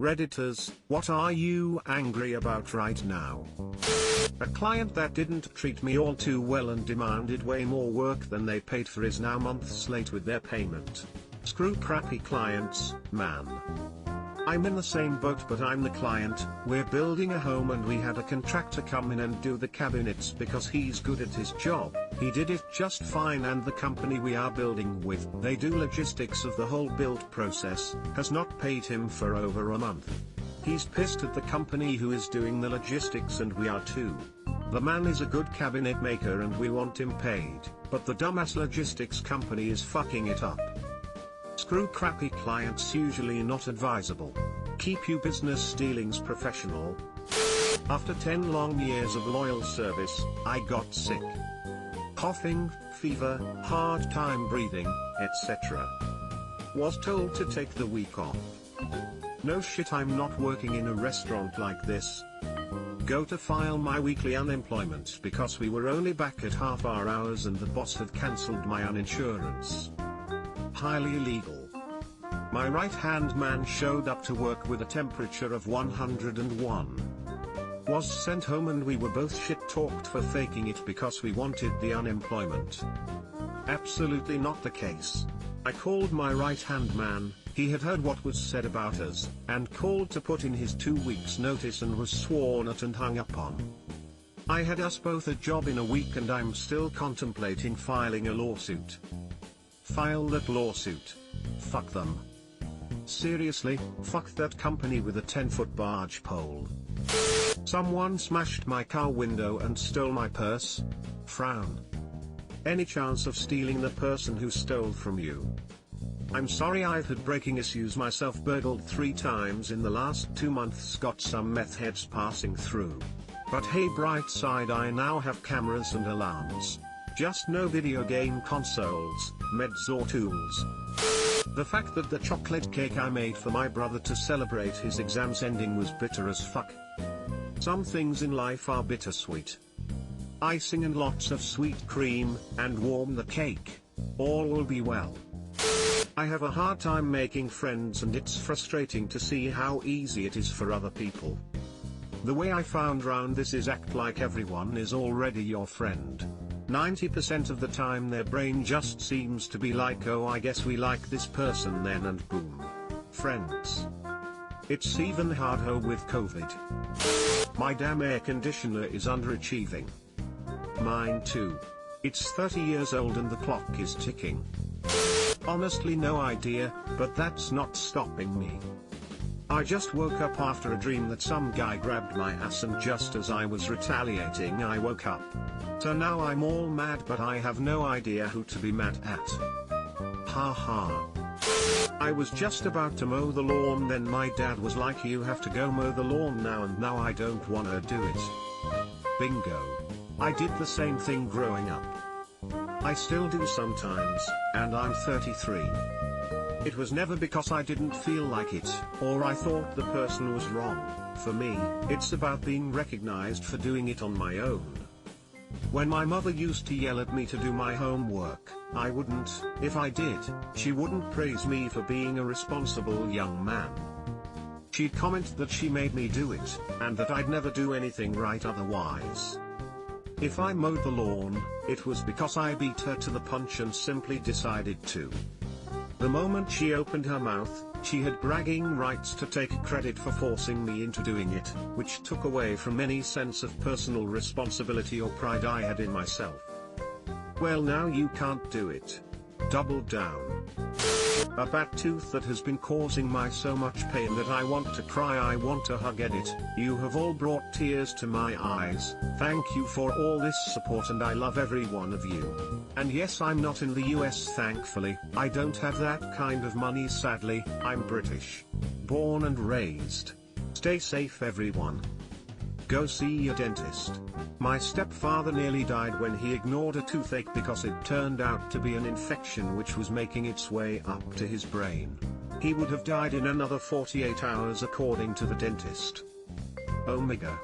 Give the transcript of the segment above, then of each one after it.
Redditors, what are you angry about right now? A client that didn't treat me all too well and demanded way more work than they paid for is now months late with their payment. Screw crappy clients, man. I'm in the same boat, but I'm the client. We're building a home and we had a contractor come in and do the cabinets because he's good at his job. He did it just fine, and the company we are building with, they do logistics of the whole build process, has not paid him for over a month. He's pissed at the company who is doing the logistics, and we are too. The man is a good cabinet maker and we want him paid, but the dumbass logistics company is fucking it up. Screw crappy clients, usually not advisable. Keep your business dealings professional. After 10 long years of loyal service, I got sick. Coughing, fever, hard time breathing, etc. Was told to take the week off. No shit, I'm not working in a restaurant like this. Go to file my weekly unemployment because we were only back at half our hours and the boss had cancelled my uninsurance. Highly illegal. My right-hand man showed up to work with a temperature of 101. Was sent home and we were both shit-talked for faking it because we wanted the unemployment. Absolutely not the case. I called my right-hand man, he had heard what was said about us, and called to put in his 2 weeks notice and was sworn at and hung up on. I had us both a job in a week and I'm still contemplating filing a lawsuit. File that lawsuit. Fuck them. Seriously, fuck that company with a 10-foot barge pole. Someone smashed my car window and stole my purse? Frown. Any chance of stealing the person who stole from you? I'm sorry, I've had breaking issues myself, burgled 3 times in the last 2 months, got some meth heads passing through. But hey, bright side, I now have cameras and alarms. Just no video game consoles, meds or tools. The fact that the chocolate cake I made for my brother to celebrate his exams ending was bitter as fuck. Some things in life are bittersweet. Icing and lots of sweet cream, and warm the cake. All will be well. I have a hard time making friends and it's frustrating to see how easy it is for other people. The way I found round this is act like everyone is already your friend. 90% of the time their brain just seems to be like, oh, I guess we like this person then, and boom. Friends. It's even harder with COVID. My damn air conditioner is underachieving. Mine too. It's 30 years old and the clock is ticking. Honestly no idea, but that's not stopping me. I just woke up after a dream that some guy grabbed my ass, and just as I was retaliating I woke up. So now I'm all mad, but I have no idea who to be mad at. Ha ha. I was just about to mow the lawn, then my dad was like, you have to go mow the lawn now, and now I don't wanna do it. Bingo. I did the same thing growing up. I still do sometimes, and I'm 33. It was never because I didn't feel like it, or I thought the person was wrong. For me, it's about being recognized for doing it on my own. When my mother used to yell at me to do my homework, I wouldn't. If I did, she wouldn't praise me for being a responsible young man. She'd comment that she made me do it, and that I'd never do anything right otherwise. If I mowed the lawn, it was because I beat her to the punch and simply decided to. The moment she opened her mouth, she had bragging rights to take credit for forcing me into doing it, which took away from any sense of personal responsibility or pride I had in myself. Well, now you can't do it. Double down. A bad tooth that has been causing my so much pain that I want to cry, I want to hug at it. You have all brought tears to my eyes. Thank you for all this support and I love every one of you. And yes, I'm not in the US, thankfully. I don't have that kind of money, sadly. I'm British. Born and raised. Stay safe, everyone. Go see your dentist. My stepfather nearly died when he ignored a toothache because it turned out to be an infection which was making its way up to his brain. He would have died in another 48 hours according to the dentist. Omega.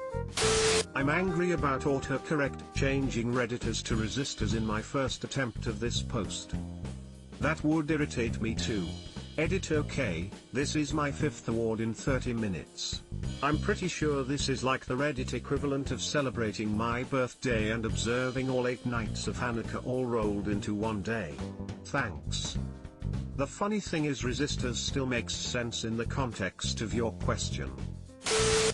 I'm angry about autocorrect changing Redditors to resistors in my first attempt of this post. That would irritate me too. Edit okay, this is my 5th award in 30 minutes. I'm pretty sure this is like the Reddit equivalent of celebrating my birthday and observing all 8 nights of Hanukkah all rolled into one day. Thanks. The funny thing is resistors still makes sense in the context of your question.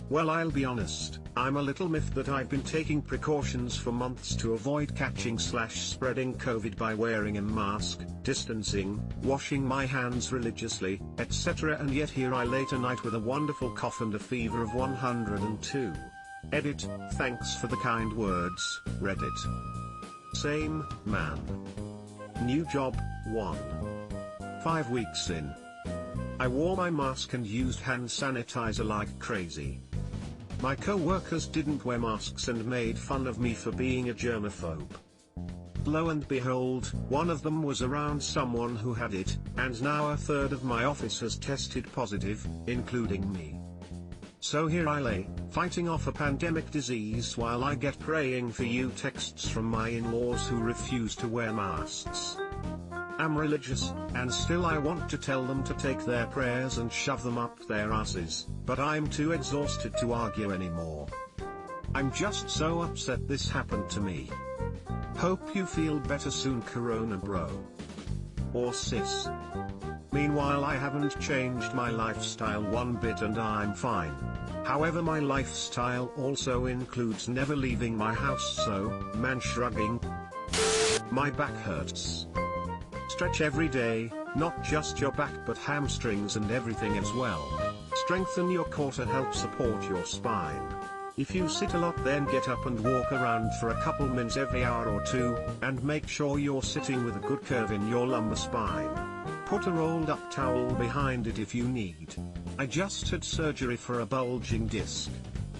Well, I'll be honest, I'm a little miffed that I've been taking precautions for months to avoid catching/spreading COVID by wearing a mask, distancing, washing my hands religiously, etc., and yet here I lay tonight with a wonderful cough and a fever of 102. Edit, thanks for the kind words, Reddit. Same, man. New job, 1. 5 weeks in. I wore my mask and used hand sanitizer like crazy. My co-workers didn't wear masks and made fun of me for being a germaphobe. Lo and behold, one of them was around someone who had it, and now a third of my office has tested positive, including me. So here I lay, fighting off a pandemic disease while I get praying for you texts from my in-laws who refuse to wear masks. I'm religious, and still I want to tell them to take their prayers and shove them up their asses, but I'm too exhausted to argue anymore. I'm just so upset this happened to me. Hope you feel better soon, Corona bro. Or sis. Meanwhile, I haven't changed my lifestyle one bit and I'm fine. However, my lifestyle also includes never leaving my house, so, man shrugging. My back hurts. Stretch every day, not just your back but hamstrings and everything as well. Strengthen your core to help support your spine. If you sit a lot, then get up and walk around for a couple minutes every hour or two, and make sure you're sitting with a good curve in your lumbar spine. Put a rolled up towel behind it if you need. I just had surgery for a bulging disc.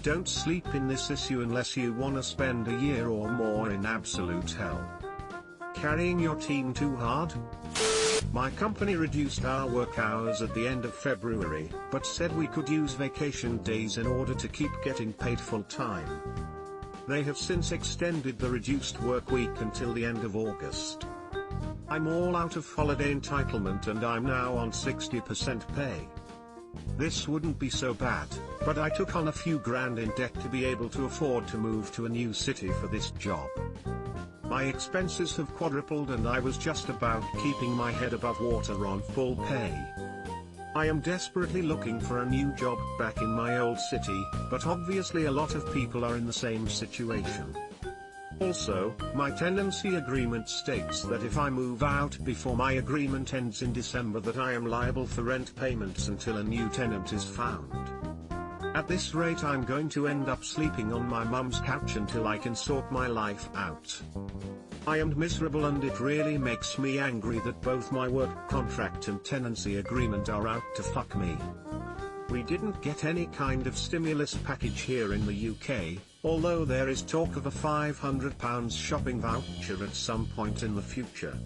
Don't sleep in this issue unless you wanna spend a year or more in absolute hell. Carrying your team too hard? My company reduced our work hours at the end of February, but said we could use vacation days in order to keep getting paid full time. They have since extended the reduced work week until the end of August. I'm all out of holiday entitlement and I'm now on 60% pay. This wouldn't be so bad, but I took on a few grand in debt to be able to afford to move to a new city for this job. My expenses have quadrupled and I was just about keeping my head above water on full pay. I am desperately looking for a new job back in my old city, but obviously a lot of people are in the same situation. Also, my tenancy agreement states that if I move out before my agreement ends in December, that I am liable for rent payments until a new tenant is found. At this rate, I'm going to end up sleeping on my mum's couch until I can sort my life out. I am miserable and it really makes me angry that both my work contract and tenancy agreement are out to fuck me. We didn't get any kind of stimulus package here in the UK, although there is talk of a £500 shopping voucher at some point in the future.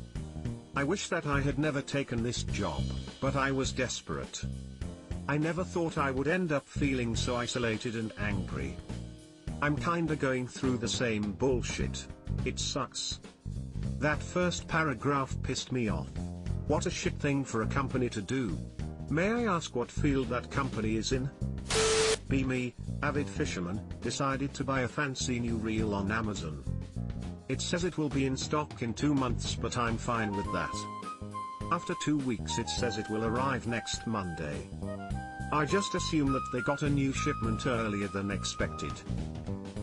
I wish that I had never taken this job, but I was desperate. I never thought I would end up feeling so isolated and angry. I'm kinda going through the same bullshit. It sucks. That first paragraph pissed me off. What a shit thing for a company to do. May I ask what field that company is in? Me, avid fisherman, decided to buy a fancy new reel on Amazon. It says it will be in stock in 2 months, but I'm fine with that. After 2 weeks it says it will arrive next Monday. I just assume that they got a new shipment earlier than expected.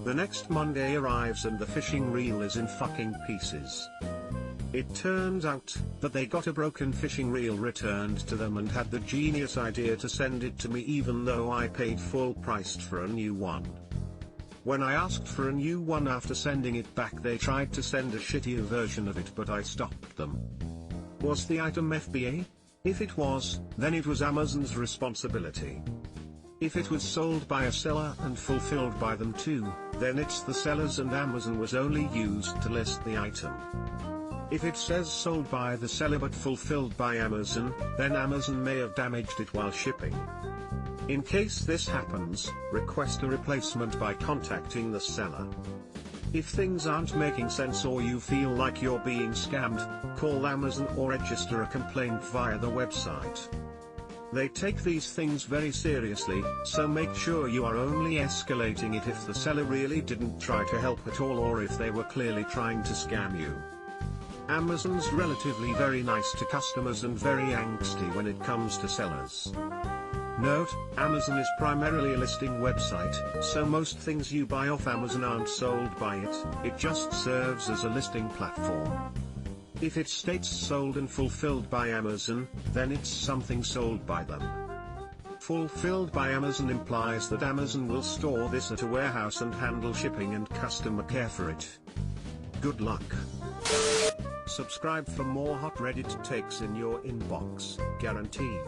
The next Monday arrives and the fishing reel is in fucking pieces. It turns out that they got a broken fishing reel returned to them and had the genius idea to send it to me even though I paid full price for a new one. When I asked for a new one after sending it back, they tried to send a shittier version of it, but I stopped them. Was the item FBA? If it was, then it was Amazon's responsibility. If it was sold by a seller and fulfilled by them too, then it's the seller's and Amazon was only used to list the item. If it says sold by the seller but fulfilled by Amazon, then Amazon may have damaged it while shipping. In case this happens, request a replacement by contacting the seller. If things aren't making sense or you feel like you're being scammed, call Amazon or register a complaint via the website. They take these things very seriously, so make sure you are only escalating it if the seller really didn't try to help at all or if they were clearly trying to scam you. Amazon's relatively very nice to customers and very angsty when it comes to sellers. Note, Amazon is primarily a listing website, so most things you buy off Amazon aren't sold by it, it just serves as a listing platform. If it states sold and fulfilled by Amazon, then it's something sold by them. Fulfilled by Amazon implies that Amazon will store this at a warehouse and handle shipping and customer care for it. Good luck. Subscribe for more hot Reddit takes in your inbox, guaranteed.